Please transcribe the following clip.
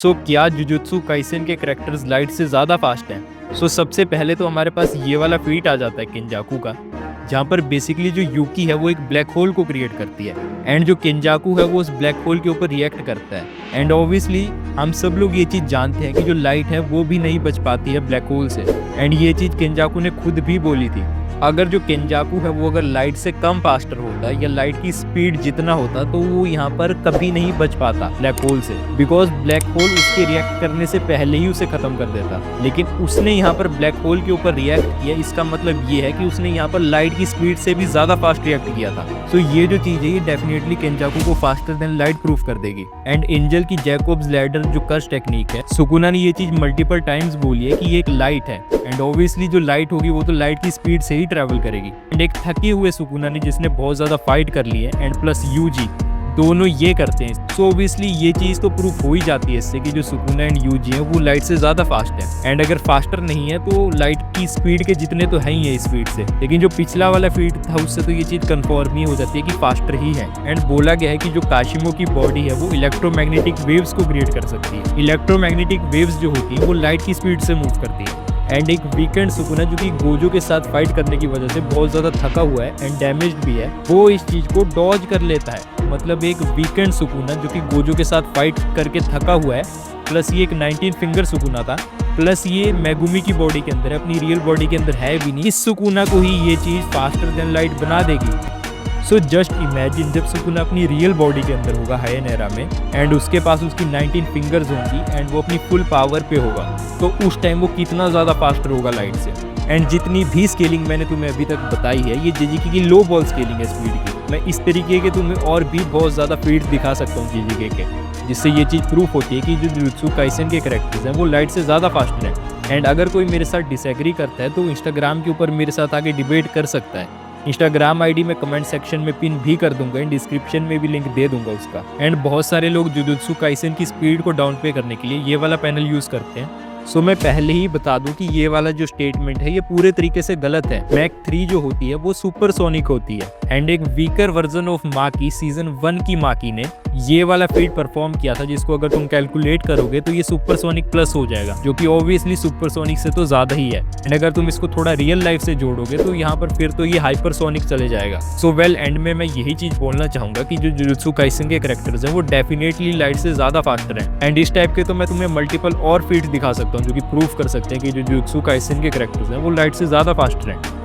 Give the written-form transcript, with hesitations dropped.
क्या jujutsu Kaisen के characters light से ज़्यादा फास्ट हैं? सबसे पहले तो हमारे पास ये वाला फीट आ जाता है किंजाकू का, जहाँ पर बेसिकली जो यूकी है वो एक ब्लैक होल को क्रिएट करती है एंड जो किंजाकू है वो उस ब्लैक होल के ऊपर रिएक्ट करता है। एंड ऑब्वियसली हम सब लोग ये चीज़ जानते हैं कि जो लाइट है वो भी नहीं बच पाती है ब्लैक होल से, एंड ये चीज़ किंजाकू ने खुद भी बोली थी। अगर जो किंजाकू है वो अगर लाइट से कम फास्टर होता या लाइट की स्पीड जितना होता तो वो यहाँ पर कभी नहीं बच पाता ब्लैक होल से, बिकॉज ब्लैक होल उसके रिएक्ट करने से पहले ही उसे खत्म कर देता। लेकिन उसने यहाँ पर ब्लैक होल के ऊपर रिएक्ट किया, इसका मतलब ये है कि उसने यहाँ पर लाइट की स्पीड से भी ज्यादा फास्ट रिएक्ट किया था। ये जो चीज है ये डेफिनेटली किंजाकू को फास्टर देन लाइट प्रूफ कर देगी। एंड एंजल की जैकोब्स लैडर जो कर्स टेक्निक है, सुकुना ने ये चीज मल्टीपल टाइम्स बोली है कि ये एक लाइट है, एंड ऑब्वियसली जो लाइट होगी वो तो लाइट की स्पीड से ही ट्रेवल करेगी। एंड एक थके हुए सुकुना ने जिसने बहुत ज्यादा फाइट कर ली है एंड प्लस यूजी दोनों ये करते हैं, ऑब्वियसली ये चीज तो प्रूफ हो ही जाती है इससे कि जो सुकुना एंड यूजी है वो लाइट से ज्यादा फास्ट है। एंड अगर फास्टर नहीं है तो लाइट की स्पीड के जितने तो है ही है स्पीड से, लेकिन जो पिछला वाला फीट था उससे तो ये चीज कंफर्म ही हो जाती है कि फास्टर ही है। एंड बोला गया है कि जो काशिमो की बॉडी है वो इलेक्ट्रोमैग्नेटिक वेव्स को क्रिएट कर सकती है। इलेक्ट्रोमैग्नेटिक वेव्स जो होती है वो लाइट की स्पीड से मूव करती है। एंड एक वीकेंड सुकुना जो कि गोजो के साथ फाइट करने की वजह से बहुत ज़्यादा थका हुआ है एंड डैमेज्ड भी है, वो इस चीज़ को डॉज कर लेता है। मतलब एक वीकेंड सुकुना जो कि गोजो के साथ फाइट करके थका हुआ है, प्लस ये एक 19 फिंगर सुकुना था, प्लस ये मेगुमी की बॉडी के अंदर है, अपनी रियल बॉडी के अंदर है भी नहीं, इस सुकुना को ही ये चीज़ फास्टर देन लाइट बना देगी। जस्ट इमेजिन जब सुकुना अपनी रियल बॉडी के अंदर होगा हायनेरा में एंड उसके पास उसकी 19 फिंगर्स होंगी एंड वो अपनी फुल पावर पे होगा, तो उस टाइम वो कितना ज़्यादा फास्टर होगा लाइट से। एंड जितनी भी स्केलिंग मैंने तुम्हें अभी तक बताई है ये जीजीके की लो बॉल स्केलिंग है स्पीड की। मैं इस तरीके के तुम्हें और भी बहुत ज़्यादा फीड्स दिखा सकता हूँ जीजीके के, जिससे ये चीज़ प्रूफ होती है कि जो जुजुत्सु काइसेन के कैरेक्टर्स हैं वो लाइट से ज़्यादा फास्टर हैं। एंड अगर कोई मेरे साथ डिसएग्री करता है तो इंस्टाग्राम के ऊपर मेरे साथ आगे डिबेट कर सकता है। इंस्टाग्राम आईडी में कमेंट सेक्शन में पिन भी कर दूंगा एंड डिस्क्रिप्शन में भी लिंक दे दूंगा उसका। एंड बहुत सारे लोग जुजुत्सु काइसेन की स्पीड को डाउन पे करने के लिए ये वाला पैनल यूज करते हैं। मैं पहले ही बता दूं कि ये वाला जो स्टेटमेंट है ये पूरे तरीके से गलत है। मैक 3 जो होती है वो सुपरसोनिक होती है एंड एक वीकर वर्जन ऑफ माकी सीजन 1 की माकी ने ये वाला फीड परफॉर्म किया था, जिसको अगर तुम कैलकुलेट करोगे तो ये सुपरसोनिक प्लस हो जाएगा, जो कि ऑब्वियसली सुपरसोनिक से तो ज्यादा ही है। एंड अगर तुम इसको थोड़ा रियल लाइफ से जोड़ोगे तो यहाँ पर फिर तो ये हाइपरसोनिक चले जाएगा। वेल एंड में मैं यही चीज बोलना चाहूंगा कि जो जुजुत्सु काइसेन के कैरेक्टर्स हैं वो डेफिनेटली लाइट से ज्यादा फास्टर हैं। एंड इस टाइप के तो मैं तुम्हें मल्टीपल और फीड्स दिखा सकता हूँ जो कि प्रूफ कर सकते हैं कि जो जुजुत्सु काइसेन के कैरेक्टर्स हैं वो लाइट से ज्यादा फास्टर हैं।